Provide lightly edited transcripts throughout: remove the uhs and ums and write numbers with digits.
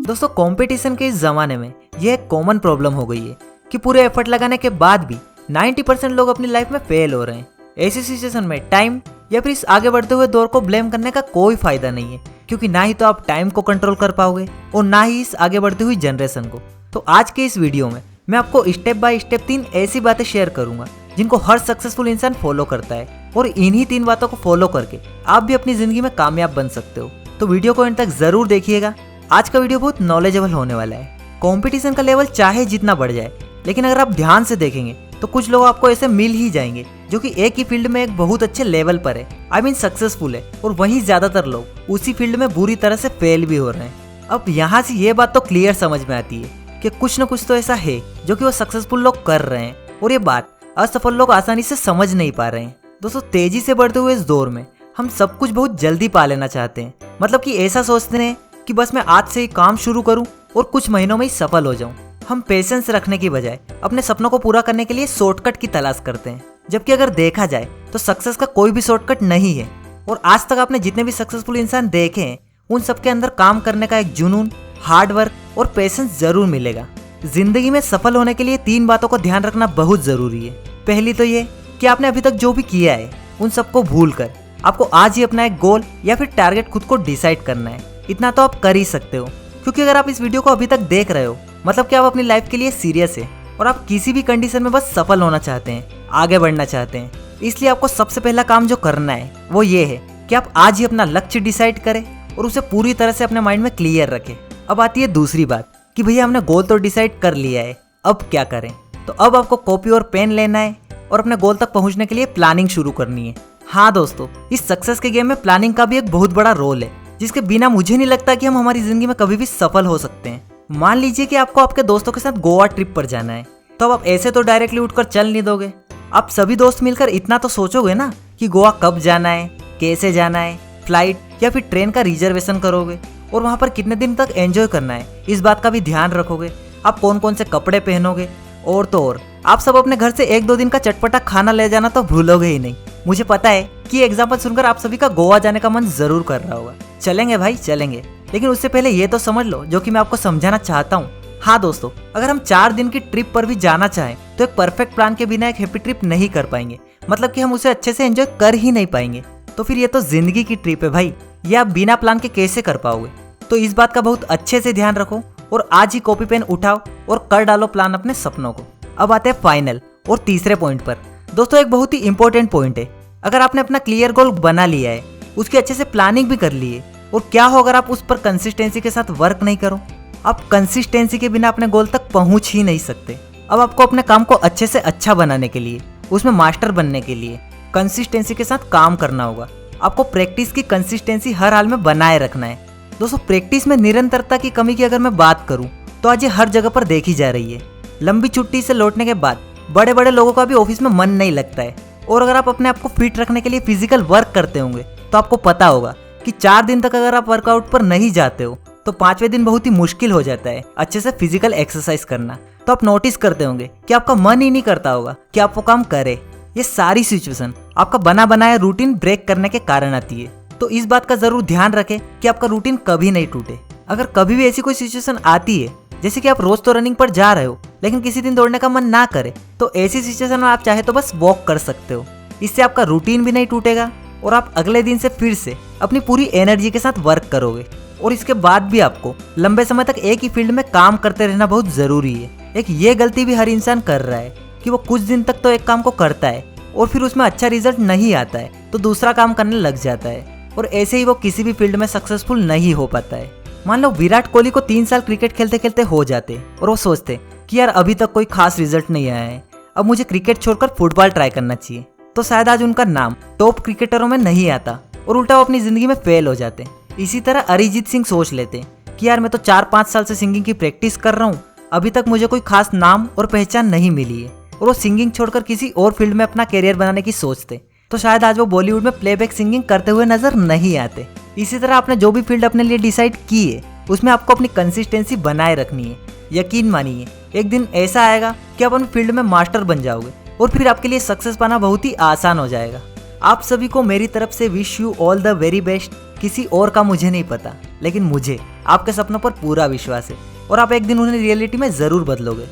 दोस्तों कंपटीशन के इस जमाने में ये एक कॉमन प्रॉब्लम हो गई है कि पूरे एफर्ट लगाने के बाद भी 90% लोग अपनी लाइफ में फेल हो रहे हैं। ऐसी सिचुएशन में टाइम या फिर इस आगे बढ़ते हुए दौर को ब्लेम करने का कोई फायदा नहीं है, क्योंकि ना ही तो आप टाइम को कंट्रोल कर पाओगे और ना ही इस आगे बढ़ती हुई जनरेशन को। तो आज के इस वीडियो में मैं आपको स्टेप बाय स्टेप 3 ऐसी बातें शेयर करूंगा जिनको हर सक्सेसफुल इंसान फॉलो करता है, और इन्हीं 3 बातों को फॉलो करके आप भी अपनी जिंदगी में कामयाब बन सकते हो। तो वीडियो को एंड तक जरूर देखिएगा। आज का वीडियो बहुत नॉलेजेबल होने वाला है। कंपटीशन का लेवल चाहे जितना बढ़ जाए, लेकिन अगर आप ध्यान से देखेंगे तो कुछ लोग आपको ऐसे मिल ही जाएंगे जो कि एक ही फील्ड में एक बहुत अच्छे लेवल पर है, आई मीन सक्सेसफुल है, और वहीं ज्यादातर लोग उसी फील्ड में बुरी तरह से फेल भी हो रहे हैं। अब यहाँ से ये बात तो क्लियर समझ में आती है कि कुछ न कुछ तो ऐसा है जो कि वो सक्सेसफुल लोग कर रहे हैं, और ये बात असफल लोग आसानी से समझ नहीं पा रहे हैं। दोस्तों, तेजी से बढ़ते हुए इस दौर में हम सब कुछ बहुत जल्दी पा लेना चाहते हैं, मतलब कि ऐसा सोचते हैं कि बस मैं आज से ही काम शुरू करूं और कुछ महीनों में ही सफल हो जाऊं। हम पेशेंस रखने की बजाय अपने सपनों को पूरा करने के लिए शॉर्टकट की तलाश करते हैं, जबकि अगर देखा जाए तो सक्सेस का कोई भी शॉर्टकट नहीं है। और आज तक आपने जितने भी सक्सेसफुल इंसान देखे हैं, उन सबके अंदर काम करने का एक जुनून, हार्ड वर्क और पेशेंस जरूर मिलेगा। जिंदगी में सफल होने के लिए 3 बातों को ध्यान रखना बहुत जरूरी है। पहली तो ये कि आपने अभी तक जो भी किया है उन सबको भूल कर आपको आज ही अपना एक गोल या फिर टारगेट खुद को डिसाइड करना है। इतना तो आप कर ही सकते हो, क्योंकि अगर आप इस वीडियो को अभी तक देख रहे हो मतलब कि आप अपनी लाइफ के लिए सीरियस है और आप किसी भी कंडीशन में बस सफल होना चाहते हैं, आगे बढ़ना चाहते हैं। इसलिए आपको सबसे पहला काम जो करना है वो ये है कि आप आज ही अपना लक्ष्य डिसाइड करें और उसे पूरी तरह से अपने माइंड में क्लियर रखें। अब आती है दूसरी बात कि भैया हमने गोल तो डिसाइड कर लिया है, अब क्या करें। तो अब आपको कॉपी और पेन लेना है और अपने गोल तक पहुंचने के लिए प्लानिंग शुरू करनी है। हाँ दोस्तों, इस सक्सेस के गेम में प्लानिंग का भी एक बहुत बड़ा रोल है, जिसके बिना मुझे नहीं लगता कि हम हमारी जिंदगी में कभी भी सफल हो सकते हैं। मान लीजिए कि आपको आपके दोस्तों के साथ गोवा ट्रिप पर जाना है, तो अब आप ऐसे तो डायरेक्टली उठकर चल नहीं दोगे। आप सभी दोस्त मिलकर इतना तो सोचोगे ना कि गोवा कब जाना है, कैसे जाना है, फ्लाइट या फिर ट्रेन का रिजर्वेशन करोगे और वहाँ पर कितने दिन तक एंजॉय करना है, इस बात का भी ध्यान रखोगे। आप कौन कौन से कपड़े पहनोगे, और तो और आप सब अपने घर से 1-2 दिन का चटपटा खाना ले जाना तो भूलोगे ही नहीं। मुझे पता है कि एग्जाम्पल सुनकर आप सभी का गोवा जाने का मन जरूर कर रहा होगा। चलेंगे भाई चलेंगे, लेकिन उससे पहले ये तो समझ लो जो कि मैं आपको समझाना चाहता हूँ। हाँ दोस्तों, अगर हम 4 दिन की ट्रिप पर भी जाना चाहें तो एक परफेक्ट प्लान के बिना एक हैप्पी ट्रिप नहीं कर पाएंगे, मतलब कि हम उसे अच्छे से एंजॉय कर ही नहीं पाएंगे। तो फिर ये तो जिंदगी की ट्रिप है भाई, ये आप बिना प्लान के कैसे कर पाओगे। तो इस बात का बहुत अच्छे से ध्यान रखो और आज ही कॉपी पेन उठाओ और कर डालो प्लान अपने सपनों को। अब आते हैं फाइनल और तीसरे पॉइंट पर। दोस्तों, एक बहुत ही इंपॉर्टेंट पॉइंट है। अगर आपने अपना क्लियर गोल बना लिया है, उसकी अच्छे से प्लानिंग भी कर ली है, और क्या हो अगर आप उस पर कंसिस्टेंसी के साथ वर्क नहीं करो। आप कंसिस्टेंसी के बिना अपने गोल तक पहुंच ही नहीं सकते। अब आपको अपने काम को अच्छे से अच्छा बनाने के लिए, उसमें मास्टर बनने के लिए कंसिस्टेंसी के साथ काम करना होगा। आपको प्रैक्टिस की कंसिस्टेंसी हर हाल में बनाए रखना है। दोस्तों, प्रैक्टिस में निरंतरता की कमी की अगर मैं बात करूं तो आज ये हर जगह पर देखी जा रही है। लंबी छुट्टी से लौटने के बाद बड़े बड़े लोगों का भी ऑफिस में मन नहीं लगता है, और अगर आप अपने आप को फिट रखने के लिए फिजिकल वर्क करते होंगे तो आपको पता होगा कि 4 दिन तक अगर आप वर्कआउट पर नहीं जाते हो तो 5वें दिन बहुत ही मुश्किल हो जाता है अच्छे से फिजिकल एक्सरसाइज करना। तो आप नोटिस करते होंगे कि आपका मन ही नहीं करता होगा कि आप वो काम करें। ये सारी सिचुएशन आपका बना बनाया रूटीन ब्रेक करने के कारण आती है। तो इस बात का जरूर ध्यान रखें कि आपका रूटीन कभी नहीं टूटे। अगर कभी भी ऐसी कोई सिचुएशन आती है, जैसे कि आप रोज तो रनिंग पर जा रहे हो लेकिन किसी दिन दौड़ने का मन ना करे, तो ऐसी सिचुएशन में आप चाहे तो बस वॉक कर सकते हो। इससे आपका रूटीन भी नहीं टूटेगा और आप अगले दिन से फिर से अपनी पूरी एनर्जी के साथ वर्क करोगे। और इसके बाद भी आपको लंबे समय तक एक ही फील्ड में काम करते रहना बहुत जरूरी है। एक ये गलती भी हर इंसान कर रहा है कि वो कुछ दिन तक तो एक काम को करता है और फिर उसमें अच्छा रिजल्ट नहीं आता है तो दूसरा काम करने लग जाता है, और ऐसे ही वो किसी भी फील्ड में सक्सेसफुल नहीं हो पाता है। मान लो विराट कोहली को 3 साल क्रिकेट खेलते खेलते हो जाते और वो सोचते कि यार अभी तक कोई खास रिजल्ट नहीं आया है, अब मुझे क्रिकेट छोड़कर फुटबॉल ट्राई करना चाहिए, तो शायद आज उनका नाम टॉप क्रिकेटरों में नहीं आता और उल्टा वो अपनी जिंदगी में फेल हो जाते। इसी तरह अरिजीत सिंह सोच लेते कि यार मैं तो 4-5 साल से सिंगिंग की प्रैक्टिस कर रहा हूँ, अभी तक मुझे कोई खास नाम और पहचान नहीं मिली है, और वो सिंगिंग छोड़कर किसी और फील्ड में अपना करियर बनाने की सोचते, तो शायद आज वो बॉलीवुड में प्लेबैक सिंगिंग करते हुए नजर नहीं आते। इसी तरह आपने जो भी फील्ड अपने लिए डिसाइड की है उसमें आपको अपनी कंसिस्टेंसी बनाए रखनी है। यकीन मानिए एक दिन ऐसा आएगा कि आप अपने फील्ड में मास्टर बन जाओगे और फिर आपके लिए सक्सेस पाना बहुत ही आसान हो जाएगा। आप सभी को मेरी तरफ से wish you all the very best किसी और का मुझे नहीं पता, लेकिन मुझे आपके सपनों पर पूरा विश्वास है और आप एक दिन उन्हें रियलिटी में ज़रूर बदलोगे।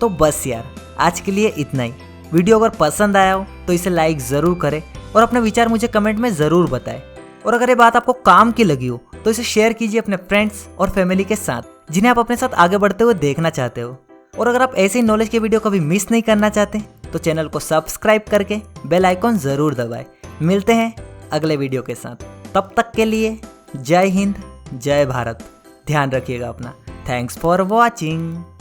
तो बस यार, आज के लिए इतना ही। वीडियो अगर पसंद आया हो तो इसे लाइक ज़रूर करें और अपने विचार मुझे कमेंट में ज़रूर बताएं। और अगर ये बात आपको काम की लगी हो तो इसे शेयर कीजिए अपने फ्रेंड्स और फैमिली के साथ, जिन्हें आप अपने साथ आगे बढ़ते हुए देखना चाहते हो। और अगर आप ऐसे ही नॉलेज के वीडियो कभी मिस नहीं करना चाहते तो चैनल को सब्सक्राइब करके बेल आइकॉन ज़रूर दबाएं। मिलते हैं अगले वीडियो के साथ, तब तक के लिए जय हिंद, जय भारत। ध्यान रखिएगा अपना। Thanks for watching.